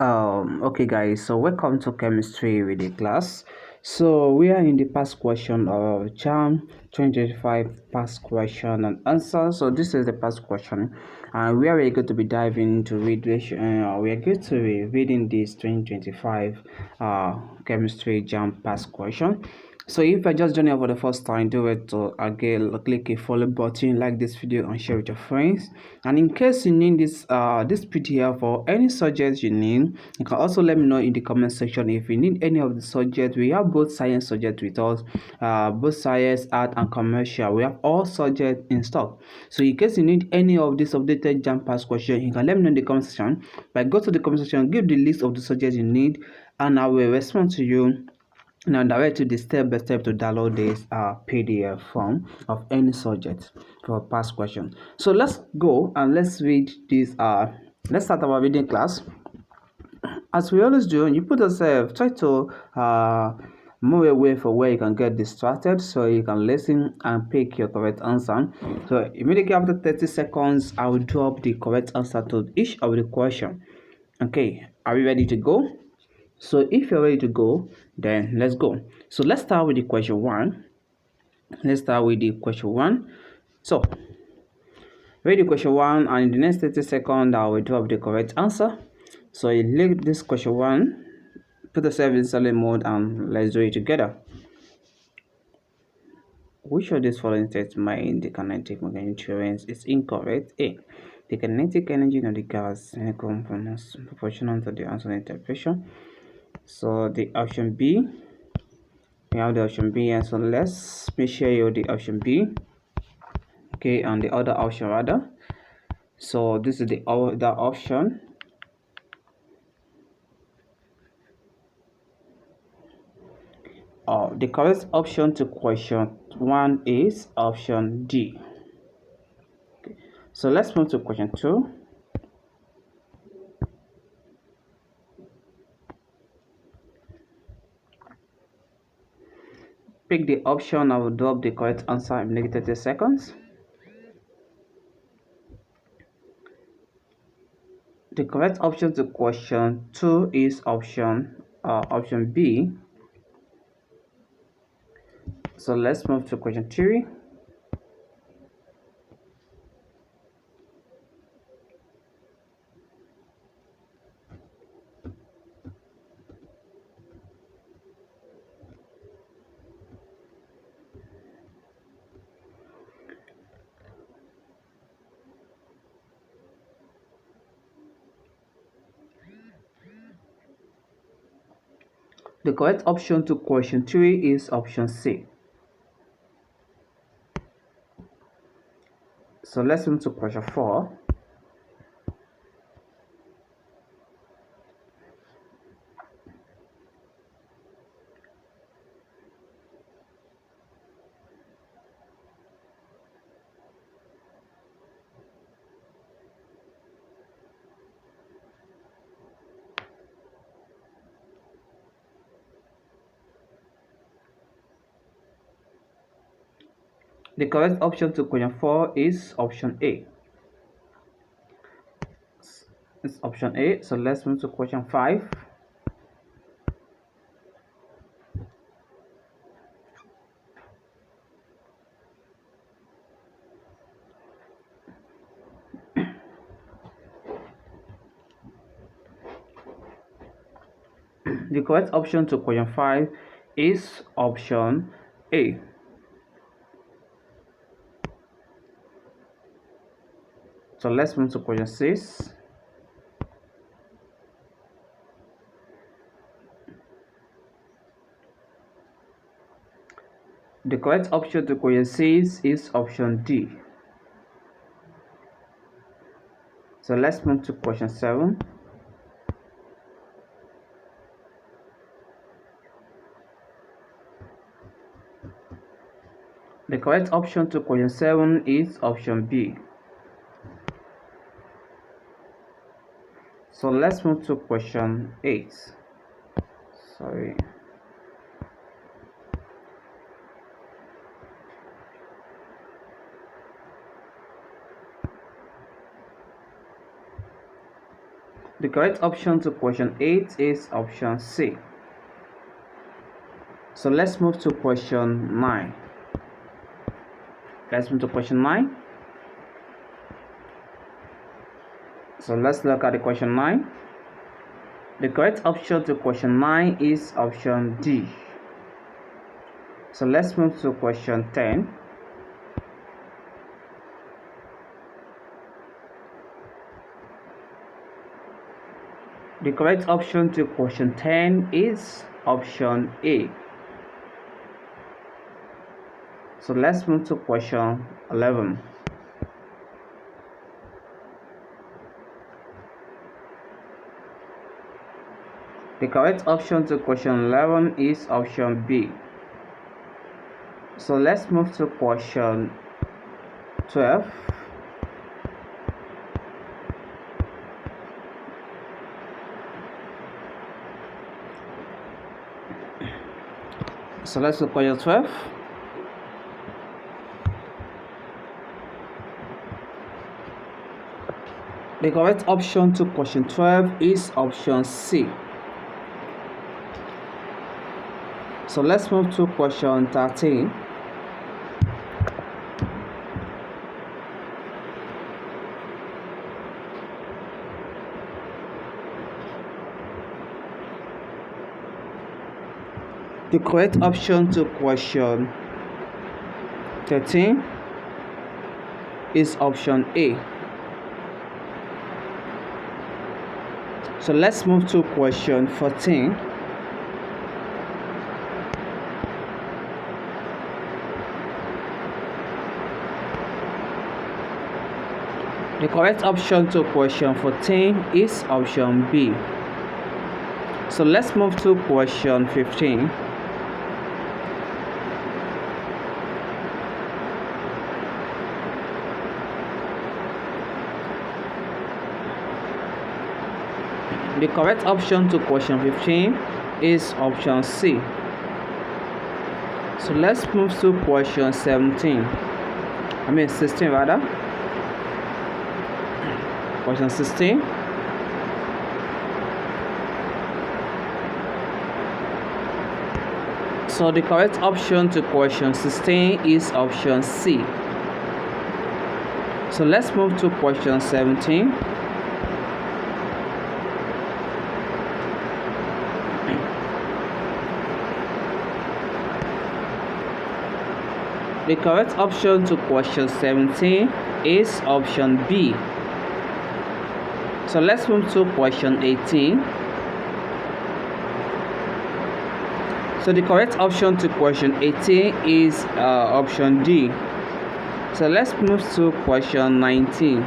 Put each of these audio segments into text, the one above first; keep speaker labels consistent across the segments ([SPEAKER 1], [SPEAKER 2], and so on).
[SPEAKER 1] Okay guys, so welcome to chemistry with the class. So we are in the past question of JAMB 2025 past question and answer. So this is the past question, and we are going to be diving into we are going to be reading this 2025 chemistry JAMB past question. So if I just joining up for the first time, do it to again click a follow button, like this video and share with your friends. And in case you need this PDF for any subjects you need, you can also let me know in the comment section if you need any of the subjects. We have both science subjects with us, both science, art and commercial. We have all subjects in stock. So in case you need any of this updated JAMB past question, you can let me know in the comment section. But go to the comment section, give the list of the subjects you need, and I will respond to you. Now direct to the step by step to download this PDF form of any subject for past question. So let's go and let's read this. Let's start our reading class. As we always do, you put yourself, try to move away from where you can get distracted so you can listen and pick your correct answer. So immediately after 30 seconds, I will drop the correct answer to each of the question. Okay, are you ready to go? So if you're ready to go, then let's go. So let's start with the question one. So read the question one, and in the next 30 seconds, I will drop the correct answer. So you leave this question one, put yourself in silent mode, and let's do it together. Which of these following statements the kinetic mechanism is incorrect? A. The kinetic energy of the gas is proportional to the answer interpretation. So the option B. We have the option B, and so let's me share you the option B. Okay, and the other option rather. So this is the other option. The correct option to question one is option D. Okay. So let's move to question two. Pick the option. I will drop the correct answer in negative 30 seconds. The correct option to question 2 is option B. So let's move to question 3. The correct option to question 3 is option C. So let's move to question 4. The correct option to question 4 is option A. It's option A. So let's move to question 5. The correct option to question 5 is option A. So let's move to question 6. The correct option to question 6 is option D. So let's move to question 7. The correct option to question 7 is option B. So let's move to question 8. Sorry. The correct option to question 8 is option C. So let's move to question 9. Let's move to question 9. So let's look at the question 9. The correct option to question 9 is option D. So let's move to question 10. The correct option to question 10 is option A. So let's move to question 11. The correct option to question 11 is option B. So let's move to question 12. So let's look at question 12. The correct option to question 12 is option C. So let's move to question 13. The correct option to question 13 is option A. So let's move to question 14. The correct option to question 14 is option B. So let's move to question 15. The correct option to question 15 is option C. So let's move to question 16 rather. Question 16. So the correct option to question 16 is option C. So let's move to question 17. The correct option to question 17 is option B. So let's move to question 18. So the correct option to question 18 is option D. So let's move to question 19.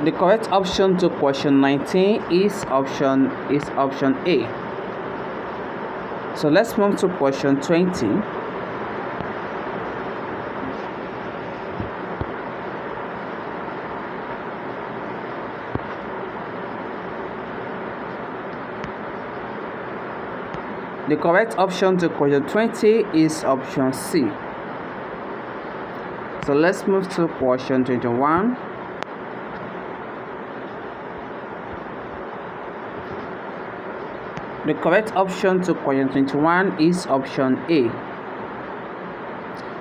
[SPEAKER 1] The correct option to question 19 is option A. So let's move to question 20. The correct option to question 20 is option C. So let's move to question 21. The correct option to question 21 is option A.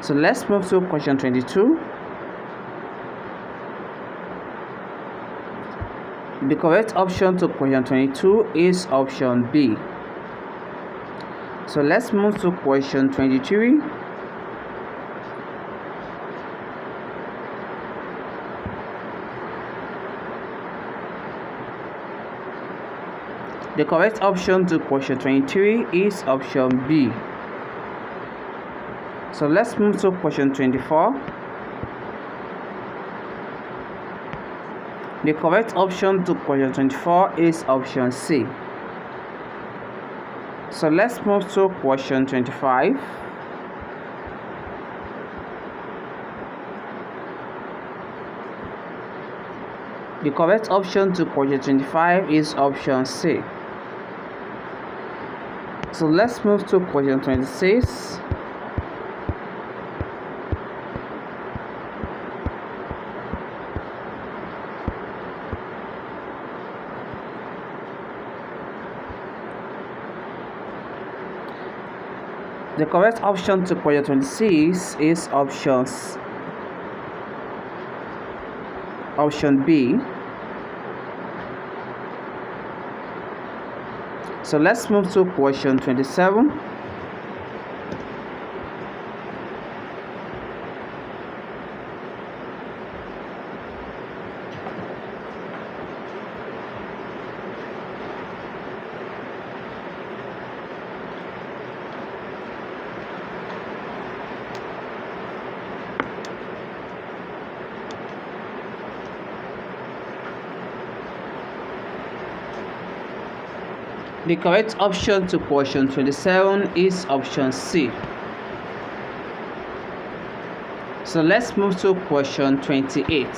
[SPEAKER 1] So let's move to question 22. The correct option to question 22 is option B. So let's move to question 23. The correct option to question 23 is option B. So let's move to question 24. The correct option to question 24 is option C. So let's move to question 25. The correct option to question 25 is option C. So let's move to question 26. The correct option to question 26 is option B. So let's move to question 27. The correct option to question 27 is option C. So let's move to question 28.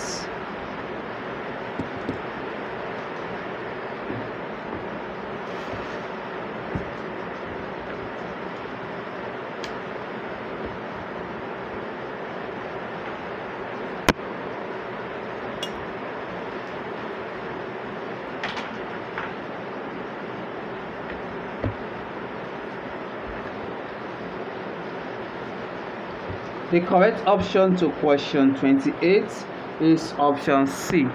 [SPEAKER 1] The correct option to question 28 is option C.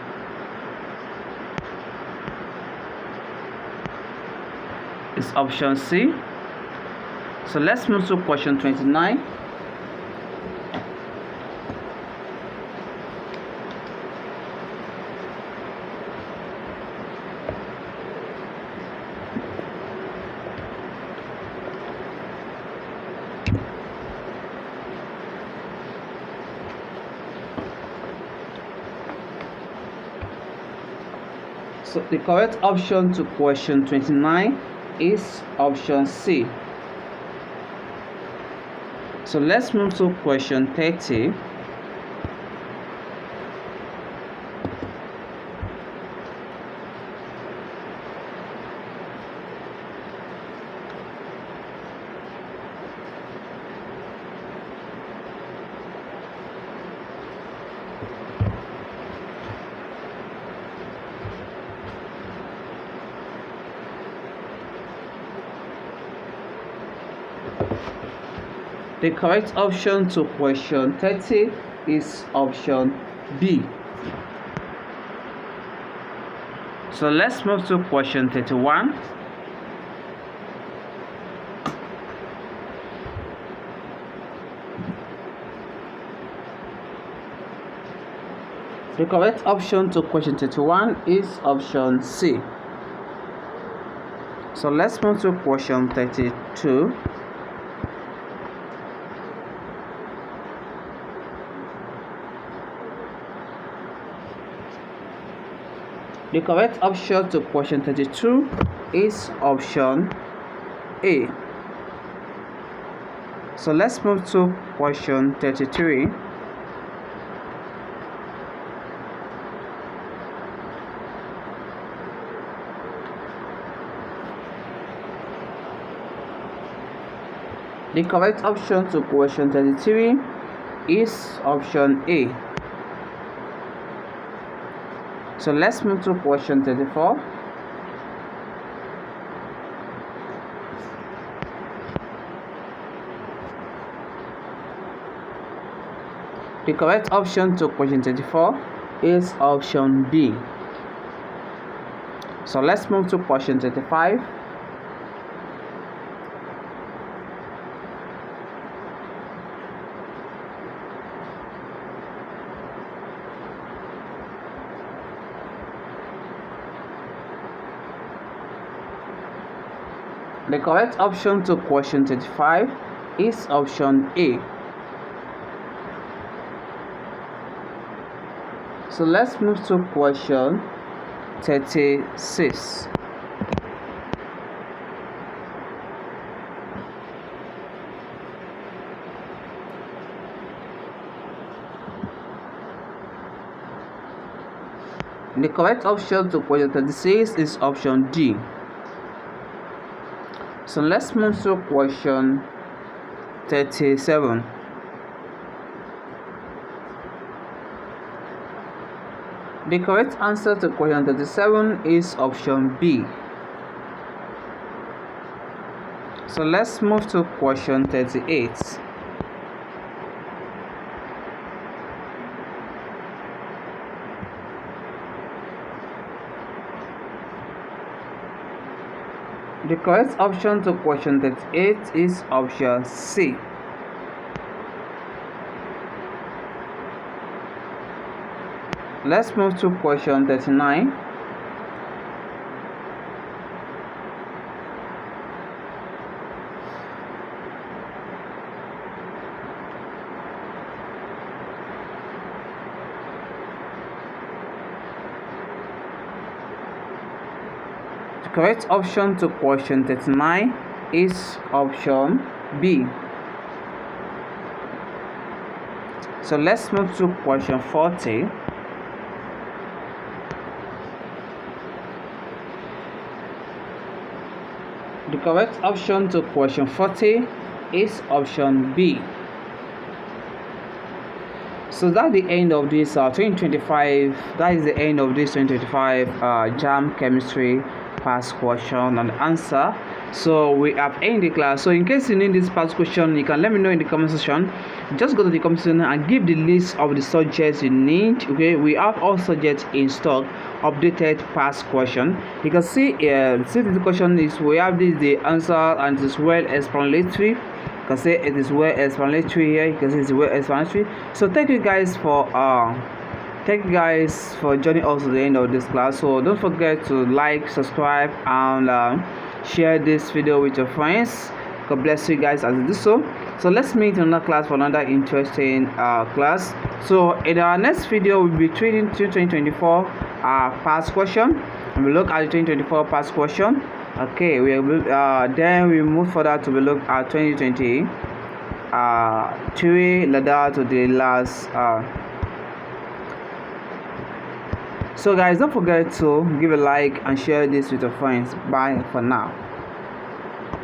[SPEAKER 1] It's option C. So let's move to question 29. So the correct option to question 29 is option C. So let's move to question 30. The correct option to question 30 is option B. So let's move to question 31. The correct option to question 31 is option C. So let's move to question 32. The correct option to question 32 is option A. So let's move to question 33. The correct option to question 33 is option A. So let's move to question 34. The correct option to question 34 is option B. So let's move to question 35. The correct option to question 35 is option A. So let's move to question 36. The correct option to question 36 is option D. So let's move to question 37. The correct answer to question 37 is option B. So let's move to question 38. The correct option to question 38 is option C. Let's move to question 39. The correct option to question 39 is option B. So let's move to question 40. The correct option to question 40 is option B. So that's the end of this 2025. That is the end of this 2025 JAMB chemistry past question and answer. So we have ended the class. So in case you need this past question, you can let me know in the comment section. Just go to the comment section and give the list of the subjects you need. Okay, we have all subjects in stock, updated past question. You can see the question is, we have this the answer, and it is well explanatory. You can say it is well explanatory here. You can see it's well explanatory. So thank you guys for joining us to the end of this class. So don't forget to like, subscribe, and share this video with your friends. God bless you guys as you do so. So let's meet in another class for another interesting class. So in our next video, we'll be treating 2024 past question, and we'll look at the 2024 past question. Okay, we will then we move further to look at 2023 ladder to the last. So guys, don't forget to give a like and share this with your friends. Bye for now.